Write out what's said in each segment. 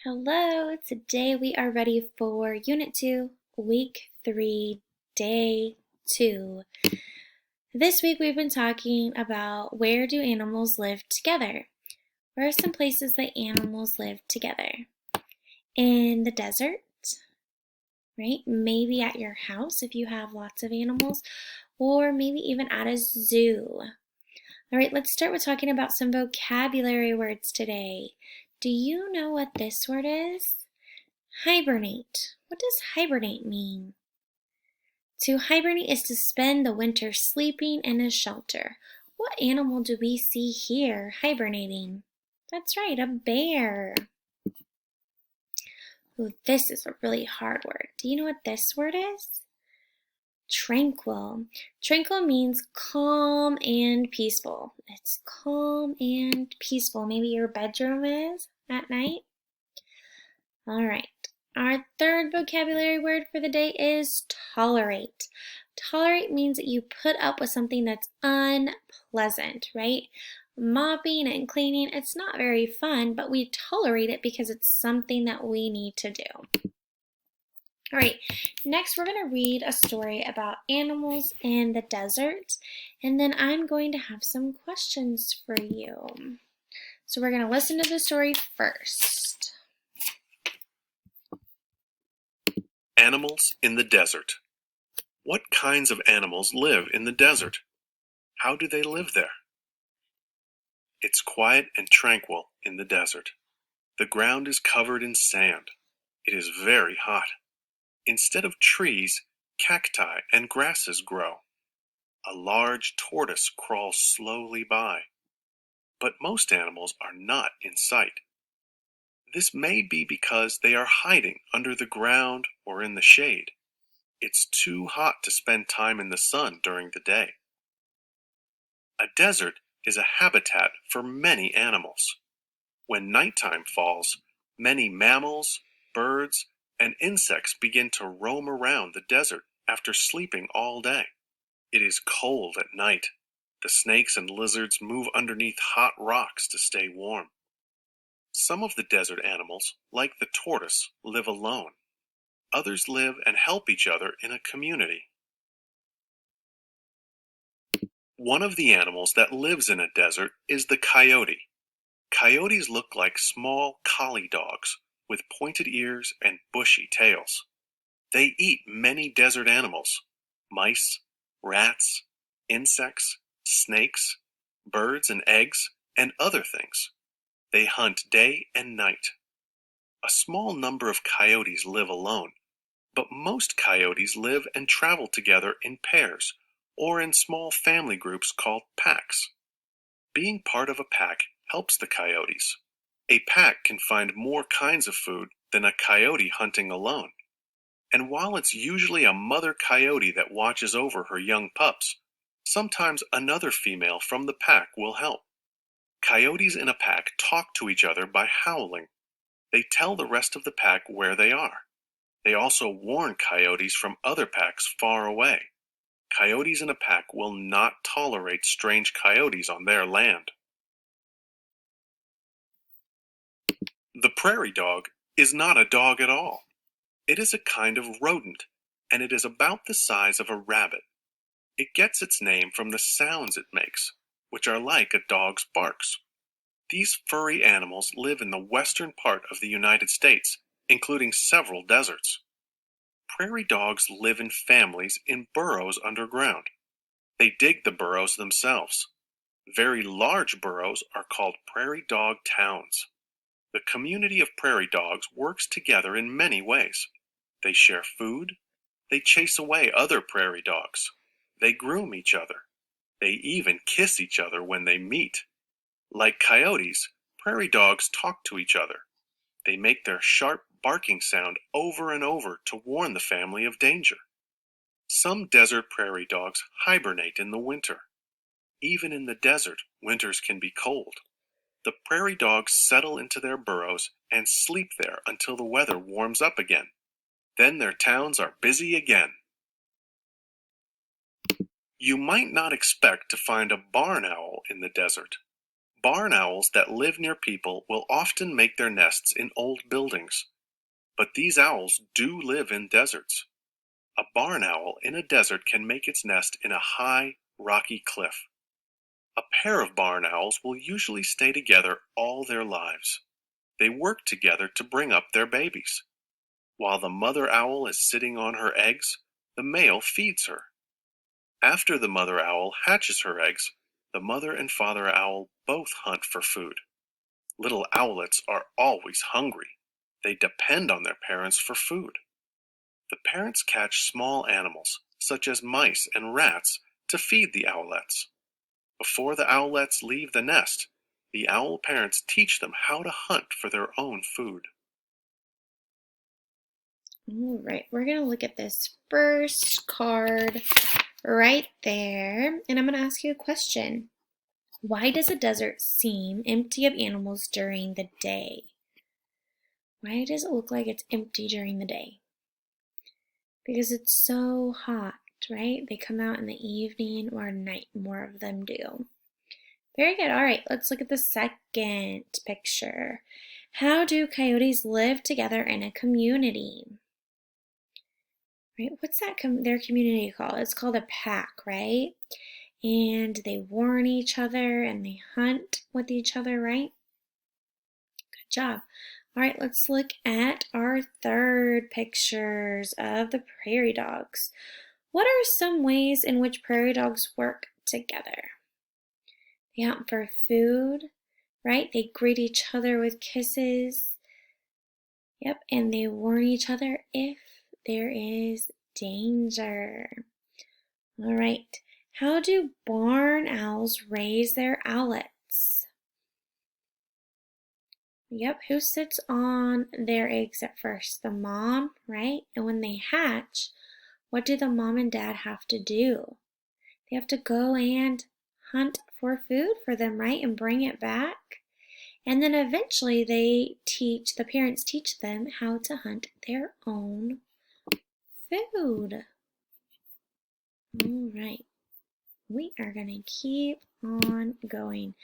Hello, today we are ready for Unit 2, Week 3, Day 2. This week we've been talking about where do animals live together? Where are some places that animals live together? In the desert, right? Maybe at your house if you have lots of animals, or maybe even at a zoo. All right, let's start with talking about some vocabulary words today. Do you know what this word is? Hibernate. What does hibernate mean? To hibernate is to spend the winter sleeping in a shelter. What animal do we see here hibernating? That's right, a bear. Ooh, this is a really hard word. Do you know what this word is? Tranquil. Tranquil means calm and peaceful. It's calm and peaceful. Maybe your bedroom is at night. All right. Our third vocabulary word for the day is tolerate. Tolerate means that you put up with something that's unpleasant, right? Mopping and cleaning, it's not very fun, but we tolerate it because it's something that we need to do. All right, next we're going to read a story about animals in the desert, and then I'm going to have some questions for you. So we're going to listen to the story first. Animals in the desert. What kinds of animals live in the desert? How do they live there? It's quiet and tranquil in the desert. The ground is covered in sand. It is very hot. Instead of trees, cacti and grasses grow. A large tortoise crawls slowly by. But most animals are not in sight. This may be because they are hiding under the ground or in the shade. It's too hot to spend time in the sun during the day. A desert is a habitat for many animals. When nighttime falls, many mammals, birds, and insects begin to roam around the desert after sleeping all day. It is cold at night. The snakes and lizards move underneath hot rocks to stay warm. Some of the desert animals, like the tortoise, live alone. Others live and help each other in a community. One of the animals that lives in a desert is the coyote. Coyotes look like small collie dogs with pointed ears and bushy tails. They eat many desert animals: mice, rats, insects, snakes, birds and eggs, and other things. They hunt day and night. A small number of coyotes live alone, but most coyotes live and travel together in pairs or in small family groups called packs. Being part of a pack helps the coyotes. A pack can find more kinds of food than a coyote hunting alone. And while it's usually a mother coyote that watches over her young pups, sometimes another female from the pack will help. Coyotes in a pack talk to each other by howling. They tell the rest of the pack where they are. They also warn coyotes from other packs far away. Coyotes in a pack will not tolerate strange coyotes on their land. The prairie dog is not a dog at all. It is a kind of rodent, and it is about the size of a rabbit. It gets its name from the sounds it makes, which are like a dog's barks. These furry animals live in the western part of the United States, including several deserts. Prairie dogs live in families in burrows underground. They dig the burrows themselves. Very large burrows are called prairie dog towns. The community of prairie dogs works together in many ways. They share food. They chase away other prairie dogs. They groom each other. They even kiss each other when they meet. Like coyotes, prairie dogs talk to each other. They make their sharp barking sound over and over to warn the family of danger. Some desert prairie dogs hibernate in the winter. Even in the desert, winters can be cold. The prairie dogs settle into their burrows and sleep there until the weather warms up again. Then their towns are busy again. You might not expect to find a barn owl in the desert. Barn owls that live near people will often make their nests in old buildings, but these owls do live in deserts. A barn owl in a desert can make its nest in a high, rocky cliff. A pair of barn owls will usually stay together all their lives. They work together to bring up their babies. While the mother owl is sitting on her eggs, the male feeds her. After the mother owl hatches her eggs, the mother and father owl both hunt for food. Little owlets are always hungry. They depend on their parents for food. The parents catch small animals, such as mice and rats, to feed the owlets. Before the owlets leave the nest, the owl parents teach them how to hunt for their own food. All right, we're going to look at this first card right there, and I'm going to ask you a question. Why does a desert seem empty of animals during the day? Why does it look like it's empty during the day? Because it's so hot, right? They come out in the evening or night, more of them do. Very good. All right, let's look at the second picture. How do coyotes live together in a community? Right? What's their community called? It's called a pack, right? And they warn each other and they hunt with each other, right? Good job. All right, let's look at our third pictures of the prairie dogs. What are some ways in which prairie dogs work together? They hunt for food, right? They greet each other with kisses. Yep, and they warn each other if there is danger. All right, how do barn owls raise their owlets? Yep, who sits on their eggs at first? The mom, right? And when they hatch, what do the mom and dad have to do? They have to go and hunt for food for them, right? And bring it back. And then eventually the parents teach them how to hunt their own food. All right. We are going to keep on going.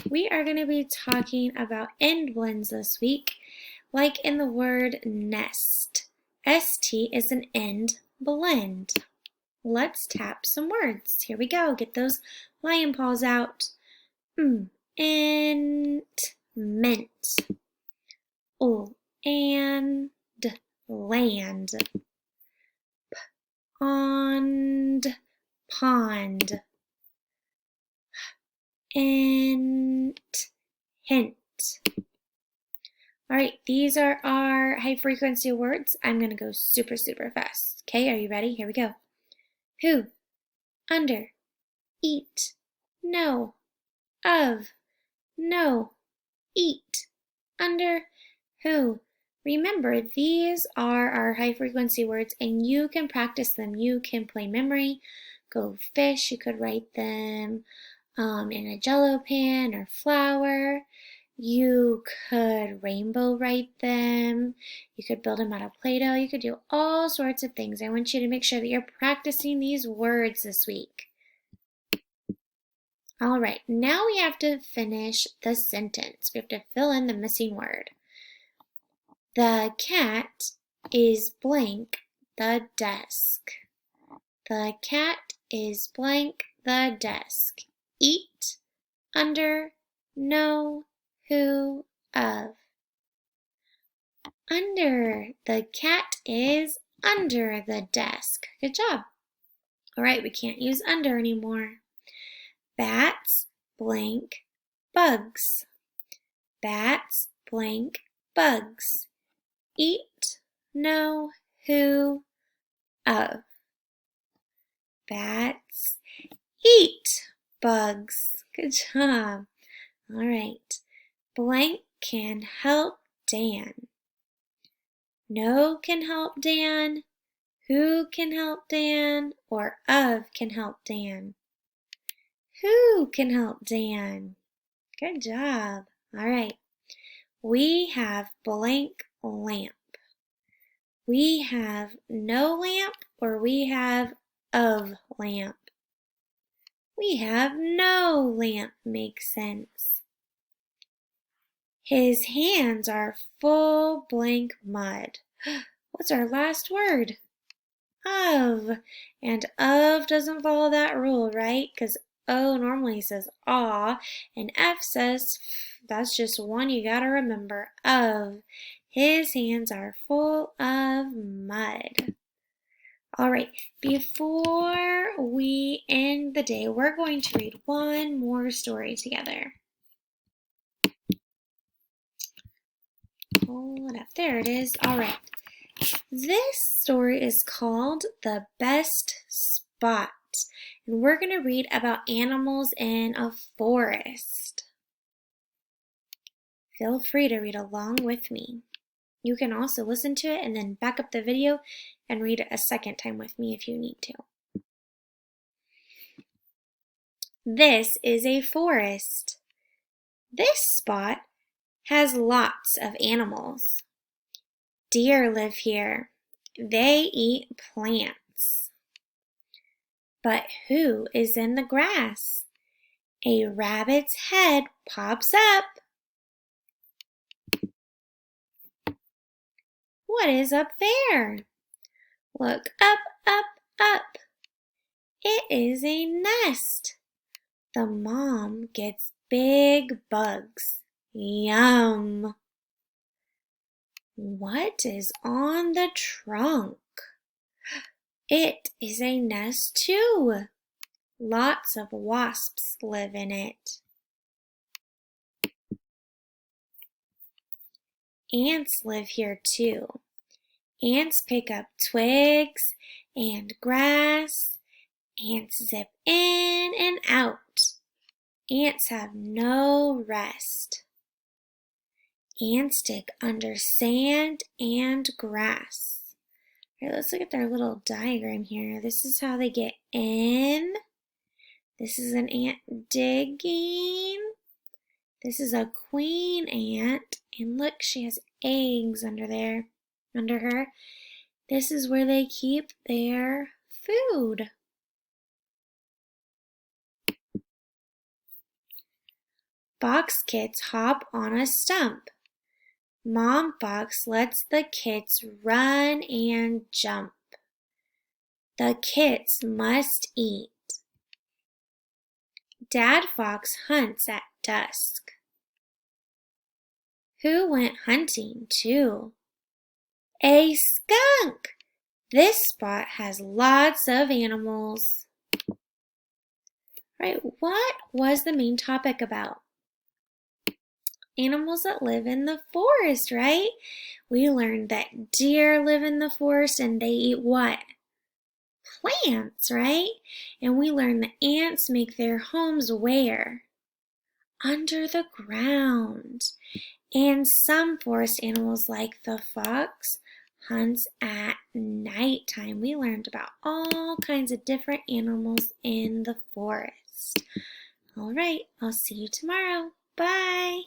We are going to be talking about end blends this week, like in the word nest. ST is an end blend. Let's tap some words. Here we go. Get those lion paws out. Ent, meant. And land. Pond, pond. And hint. All right, these are our high frequency words. I'm going to go super, super fast. Okay, are you ready? Here we go. Who, under, eat, know, of, know, eat, under, who. Remember, these are our high frequency words and you can practice them. You can play memory, go fish, you could write them in a Jello pan or flour. You could rainbow write them. You could build them out of Play-Doh. You could do all sorts of things. I want you to make sure that you're practicing these words this week. All right, now we have to finish the sentence. We have to fill in the missing word. The cat is blank the desk. The cat is blank the desk. Eat, under, know, who, of. Under. The cat is under the desk. Good job. All right, we can't use under anymore. Bats, blank, bugs. Bats, blank, bugs. Eat, know, who, of. Bats eat bugs. Good job. All right. Blank can help Dan. Know can help Dan. Who can help Dan? Or of can help Dan. Who can help Dan? Good job. All right. We have blank lamp. We have no lamp or we have of lamp. We have no lamp. Makes sense. His hands are full blank mud. What's our last word? Of. And of doesn't follow that rule, right? Because O normally says aw, and F says f. That's just one you gotta remember. Of. His hands are full of mud. All right, before we end the day, we're going to read one more story together. Pull it up. There it is. All right. This story is called The Best Spot, and we're going to read about animals in a forest. Feel free to read along with me. You can also listen to it and then back up the video and read it a second time with me if you need to. This is a forest. This spot has lots of animals. Deer live here. They eat plants. But who is in the grass? A rabbit's head pops up. What is up there? Look up, up, up. It is a nest. The mom gets big bugs. Yum! What is on the trunk? It is a nest too. Lots of wasps live in it. Ants live here too. Ants pick up twigs and grass. Ants zip in and out. Ants have no rest. Ants dig under sand and grass. All right, let's look at their little diagram here. This is how they get in. This is an ant digging. This is a queen ant, and look, she has eggs under her. This is where they keep their food. Fox kits hop on a stump. Mom fox lets the kits run and jump. The kits must eat. Dad fox hunts at dusk. Who went hunting too? A skunk! This spot has lots of animals. Right, what was the main topic about? Animals that live in the forest, right? We learned that deer live in the forest and they eat what? Plants, right? And we learned that ants make their homes where? Under the ground. And some forest animals like the fox hunts at nighttime. We learned about all kinds of different animals in the forest. All right, I'll see you tomorrow. Bye.